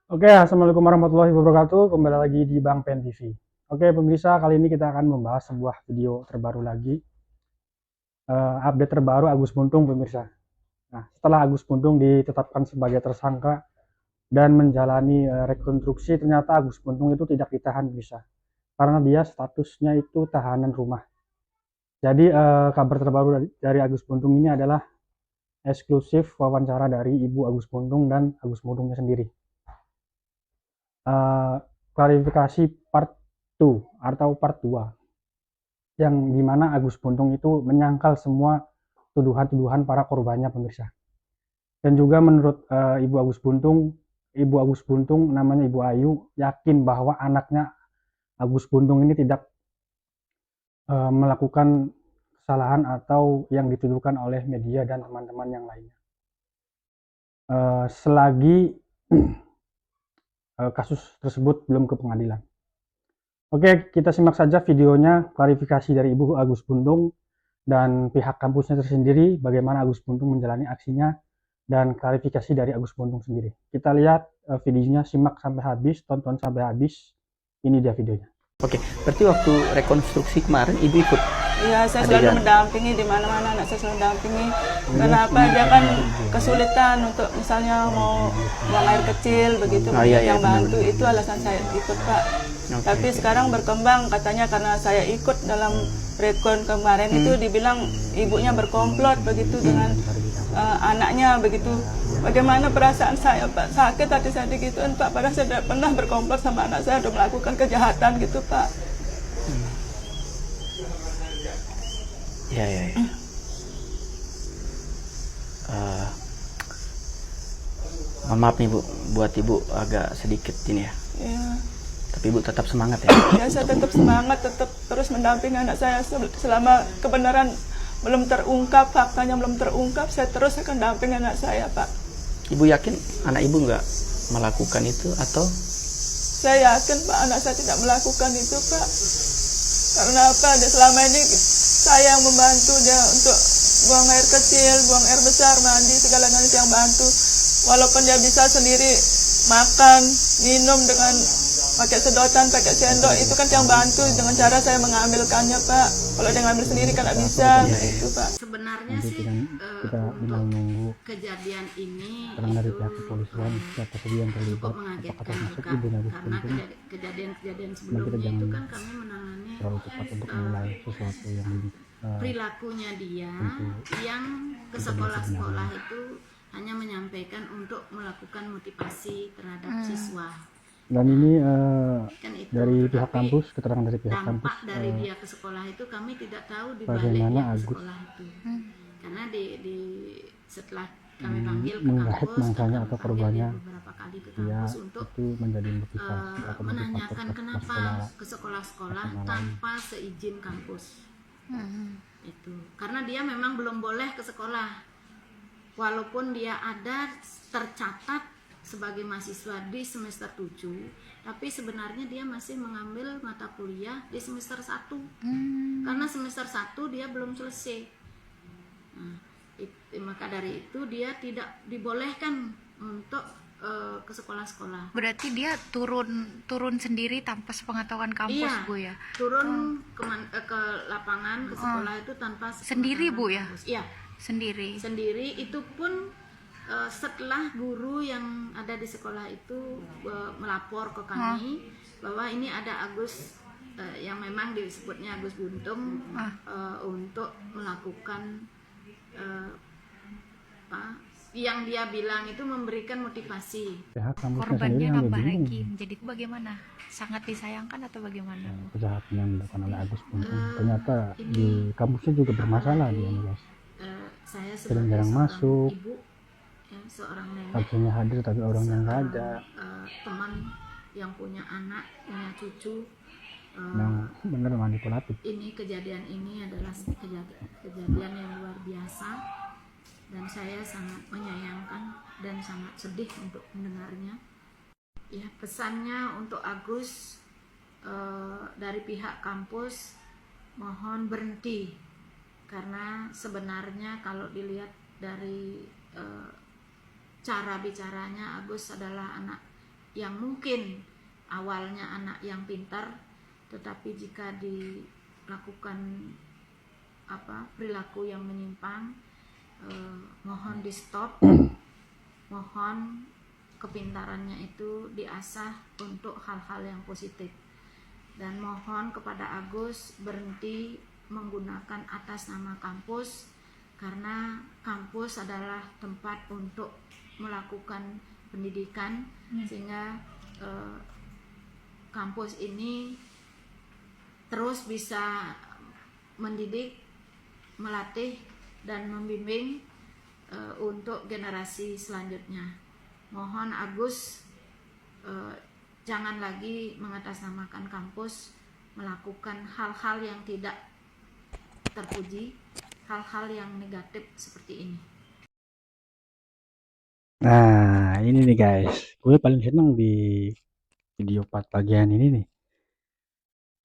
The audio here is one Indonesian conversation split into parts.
Oke, assalamualaikum warahmatullahi wabarakatuh. Kembali lagi di Bang Pen TV. Oke, pemirsa, kali ini kita akan membahas sebuah video terbaru lagi, update terbaru Agus Buntung, pemirsa. Nah, setelah Agus Buntung ditetapkan sebagai tersangka dan menjalani rekonstruksi, ternyata Agus Buntung itu tidak ditahan, pemirsa, karena dia statusnya itu tahanan rumah. Jadi kabar terbaru dari Agus Buntung ini adalah eksklusif wawancara dari Ibu Agus Buntung dan Agus Buntungnya sendiri. Klarifikasi part 2 atau part 2 yang dimana Agus Buntung itu menyangkal semua tuduhan-tuduhan para korbannya, pemirsa. Dan juga menurut Ibu Agus Buntung namanya Ibu Ayu yakin bahwa anaknya Agus Buntung ini tidak melakukan kesalahan atau yang dituduhkan oleh media dan teman-teman yang lainnya. Selagi kasus tersebut belum ke pengadilan. Oke, kita simak saja videonya klarifikasi dari Ibu Agus Buntung dan pihak kampusnya tersendiri bagaimana Agus Buntung menjalani aksinya dan klarifikasi dari Agus Buntung sendiri. Kita lihat videonya, simak sampai habis, tonton sampai habis. Ini dia videonya. Oke, berarti waktu rekonstruksi kemarin Ibu ikut? Iya, saya selalu mendampingi di mana-mana, anak saya selalu mendampingi. Kenapa dia kan kesulitan untuk misalnya mau buang air kecil begitu, yang bantu itu alasan saya ikut, Pak. Tapi sekarang berkembang katanya karena saya ikut dalam rekon kemarin itu dibilang ibunya berkomplot begitu dengan anaknya begitu. Bagaimana perasaan saya, Pak? Sakit hati saya digituin, Pak. Padahal saya tidak pernah berkomplot sama anak saya, sudah melakukan kejahatan gitu, Pak. Ya. Mohon maaf nih Bu, buat Ibu agak sedikit ini ya. Iya. Tapi Ibu tetap semangat ya. Ya, saya tetap semangat, tetap terus mendampingi anak saya selama kebenaran belum terungkap, faktanya belum terungkap, saya terus akan dampingi anak saya, Pak. Ibu yakin anak Ibu nggak melakukan itu atau? Saya yakin, Pak, anak saya tidak melakukan itu, Pak. Karena apa? Dia selama ini saya yang membantu dia untuk buang air kecil, buang air besar, mandi, segala-galanya yang bantu. Walaupun dia bisa sendiri makan, minum dengan pakai sedotan, pakai sendok, itu kan yang bantu dengan cara saya mengambilkannya, Pak. Kalau dia ngambil sendiri kan tidak bisa, itu, Pak. Sebenarnya sih kita tinggal untuk menunggu kejadian ini keterangan dari itu pihak kepolisian siapa saja yang cukup terlibat, apakah mengagetkan termasuk juga ibu Agus karena Buntung. kejadian-kejadian Dan kita sebelumnya jangan itu kan kami menangani terlalu cepat untuk menilai sesuatu yang perilakunya dia yang ke sekolah-sekolah itu hanya menyampaikan untuk melakukan motivasi terhadap siswa. dan ini Kan itu, dari pihak tetapi kampus, keterangan dari pihak kampus dampak dari dia ke sekolah itu kami tidak tahu di balik bagaimana dia ke Agus sekolah itu. Karena setelah kami panggil ke menggait kampus, mangsanya atau kami korbannya, panggil beberapa kali ke dia kampus untuk itu menjadi motivasi atau motivator menanyakan ke kenapa sekolah. ke sekolah-sekolah tanpa seizin kampus. Itu karena dia memang belum boleh ke sekolah, walaupun dia ada tercatat sebagai mahasiswa di semester 7, tapi sebenarnya dia masih mengambil mata kuliah di semester 1. Karena semester 1 dia belum selesai. Nah, maka dari itu dia tidak dibolehkan untuk ke sekolah-sekolah. Berarti dia turun sendiri tanpa sepengetahuan kampus, Iya, Bu ya? turun ke lapangan, ke sekolah itu tanpa Sendiri, Bu ya? kampus. Iya, Sendiri. itu pun setelah guru yang ada di sekolah itu melapor ke kami bahwa ini ada Agus yang memang disebutnya Agus Buntung untuk melakukan yang dia bilang itu memberikan motivasi. Pihak kampusnya sendiri Korbannya yang nambah bingung lagi. Jadi itu bagaimana? Sangat disayangkan atau bagaimana? kejahatan yang dilakukan oleh Agus Buntung. Ternyata di kampusnya juga bermasalah dia, guys. Saya Jarang-jarang sebagai masuk, ibu, seorang nenek, absennya hadir tapi orangnya nggak ada. teman yang punya anak, punya cucu, Yang benar manipulatif. ini kejadian ini adalah kejadian yang luar biasa dan saya sangat menyayangkan dan sangat sedih untuk mendengarnya. Ya, pesannya untuk Agus dari pihak kampus, mohon berhenti, karena sebenarnya kalau dilihat dari cara bicaranya, Agus adalah anak yang mungkin awalnya anak yang pintar, tetapi jika dilakukan perilaku yang menyimpang, mohon di stop, mohon kepintarannya itu diasah untuk hal-hal yang positif, dan mohon kepada Agus berhenti menggunakan atas nama kampus, karena kampus adalah tempat untuk melakukan pendidikan, sehingga kampus ini terus bisa mendidik, melatih, dan membimbing untuk generasi selanjutnya. Mohon Agus jangan lagi mengatasnamakan kampus, melakukan hal-hal yang tidak terpuji, hal-hal yang negatif seperti ini. Nah, ini nih guys, gue paling seneng di video part bagian ini nih.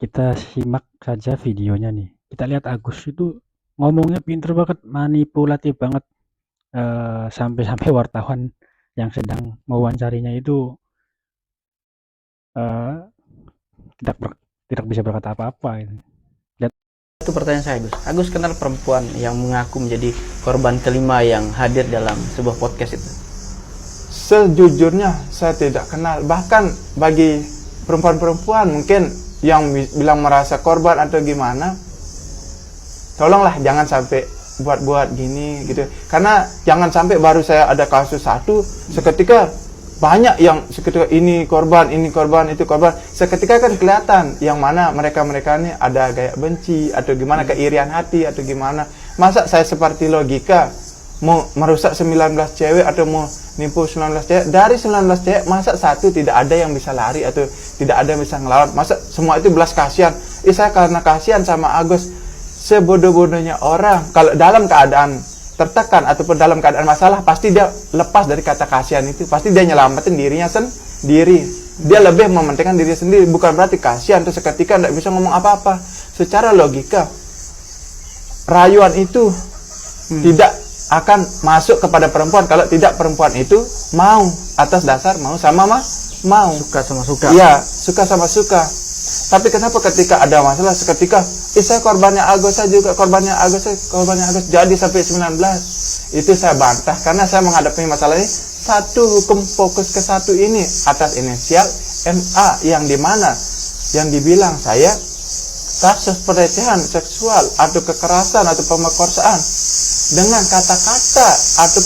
Kita simak saja videonya nih. Kita lihat Agus itu ngomongnya pinter banget, manipulatif banget. Sampai-sampai wartawan yang sedang mewawancarinya itu tidak bisa berkata apa-apa gitu. Itu pertanyaan saya, Gus. Agus kenal perempuan yang mengaku menjadi korban kelima yang hadir dalam sebuah podcast itu? Sejujurnya saya tidak kenal. Bahkan bagi perempuan-perempuan mungkin yang bilang merasa korban atau gimana, tolonglah jangan sampai buat-buat gini gitu. Karena jangan sampai baru saya ada kasus satu, seketika banyak yang seketika ini korban, itu korban. Seketika kan kelihatan yang mana mereka-mereka ini ada gaya benci atau gimana, keirian hati atau gimana. Masa saya seperti logika mau merusak 19 cewek atau mau nipu 19 cewek, dari 19 cewek masa satu tidak ada yang bisa lari atau tidak ada yang bisa ngelawan, masa semua itu belas kasihan. Saya karena kasihan sama Agus. Sebodoh-bodohnya orang kalau dalam keadaan tertekan ataupun dalam keadaan masalah, pasti dia lepas dari kata kasihan itu, pasti dia nyelamatin dirinya sendiri. Dia lebih mementingkan diri sendiri, bukan berarti kasihan terus seketika tidak bisa ngomong apa-apa. Secara logika rayuan itu tidak akan masuk kepada perempuan kalau tidak perempuan itu mau, atas dasar mau sama mau, Suka sama suka. iya, suka sama suka. Tapi kenapa ketika ada masalah seketika saya korbannya Agus, saya juga korbannya Agus, jadi sampai 19. Itu saya bantah karena saya menghadapi masalah ini satu hukum, fokus ke satu ini atas inisial MA, yang dimana yang dibilang saya kasus pelecehan seksual atau kekerasan atau pemerkosaan dengan kata-kata atau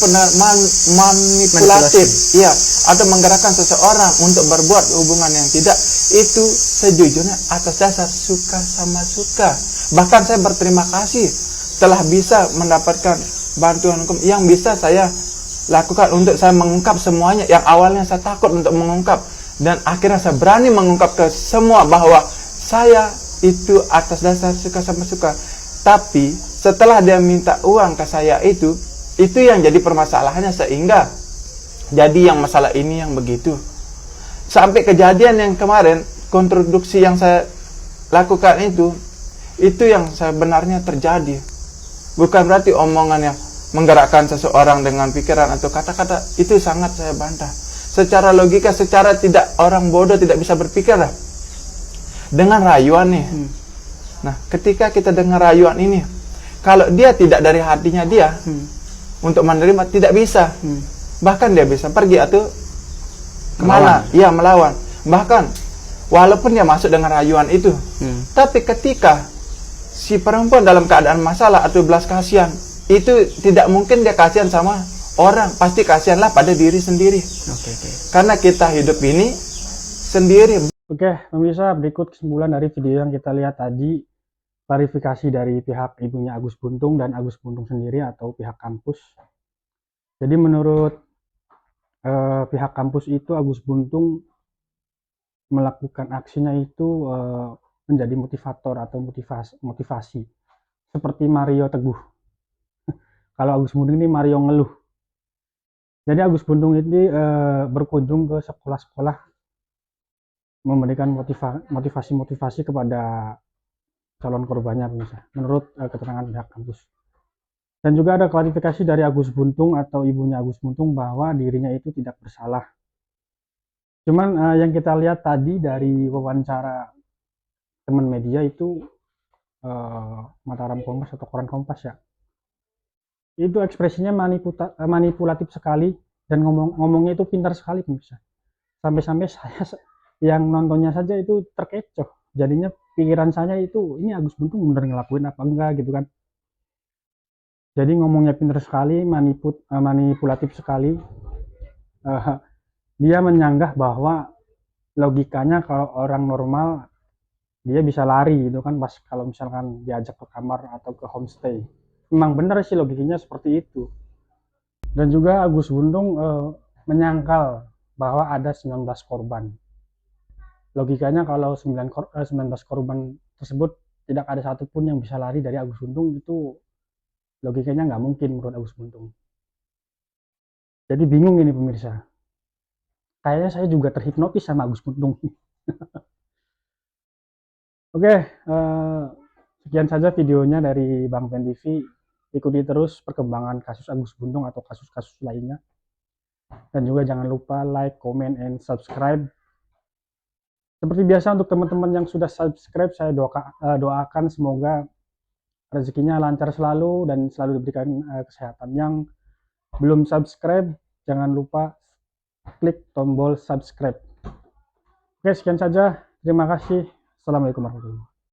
manipulatif, iya, atau menggerakkan seseorang untuk berbuat hubungan yang tidak, itu sejujurnya atas dasar suka sama suka. Bahkan saya berterima kasih telah bisa mendapatkan bantuan hukum yang bisa saya lakukan untuk saya mengungkap semuanya yang awalnya saya takut untuk mengungkap, dan akhirnya saya berani mengungkap ke semua bahwa saya itu atas dasar suka sama suka. Tapi setelah dia minta uang ke saya, itu yang jadi permasalahannya, sehingga jadi yang masalah ini yang begitu. Sampai kejadian yang kemarin, konstruksi yang saya lakukan itu yang sebenarnya terjadi. Bukan berarti omongan yang menggerakkan seseorang dengan pikiran atau kata-kata, itu sangat saya bantah. Secara logika, secara tidak, orang bodoh tidak bisa berpikir lah. Dengan rayuan nih. Nah, ketika kita dengar rayuan ini, kalau dia tidak dari hatinya dia untuk menerima, tidak bisa. Bahkan dia bisa pergi atau kemana? Iya, melawan. Bahkan walaupun dia masuk dengan rayuan itu, tapi ketika si perempuan dalam keadaan masalah atau belas kasihan, itu tidak mungkin dia kasihan sama orang, pasti kasihanlah pada diri sendiri. Karena kita hidup ini sendiri. Oke, pemirsa, berikut kesimpulan dari video yang kita lihat tadi, klarifikasi dari pihak ibunya Agus Buntung dan Agus Buntung sendiri atau pihak kampus. Jadi menurut pihak kampus itu, Agus Buntung melakukan aksinya itu menjadi motivator atau motivasi seperti Mario Teguh. Kalau Agus Buntung ini Mario ngeluh. Jadi Agus Buntung ini berkunjung ke sekolah-sekolah memberikan motivasi kepada calon korbannya, menurut keterangan pihak kampus. Dan juga ada klarifikasi dari Agus Buntung atau ibunya Agus Buntung bahwa dirinya itu tidak bersalah. Cuman yang kita lihat tadi dari wawancara teman media itu Mataram Kompas atau Koran Kompas ya, itu ekspresinya manipulatif sekali dan ngomongnya itu pintar sekali pemirsa. Sampai-sampai saya yang nontonnya saja itu terkecoh. Jadinya pikiran saya itu, ini Agus Buntung bener ngelakuin apa enggak gitu kan. Jadi ngomongnya pintar sekali, manipulatif sekali. Dia menyanggah bahwa logikanya kalau orang normal dia bisa lari gitu kan pas kalau misalkan diajak ke kamar atau ke homestay. Memang benar sih logikanya seperti itu. Dan juga Agus Buntung menyangkal bahwa ada 19 korban. Logikanya kalau 19 korban tersebut tidak ada satupun yang bisa lari dari Agus Buntung, itu logikanya nggak mungkin menurut Agus Buntung. Jadi bingung ini pemirsa. Kayaknya saya juga terhipnotis sama Agus Buntung. Oke, sekian saja videonya dari Bang Pen TV. Ikuti terus perkembangan kasus Agus Buntung atau kasus-kasus lainnya. Dan juga jangan lupa like, comment, and subscribe. Seperti biasa untuk teman-teman yang sudah subscribe, saya doakan semoga rezekinya lancar selalu dan selalu diberikan kesehatan. Yang belum subscribe, jangan lupa klik tombol subscribe. Oke, sekian saja. Terima kasih. Assalamualaikum warahmatullahi wabarakatuh.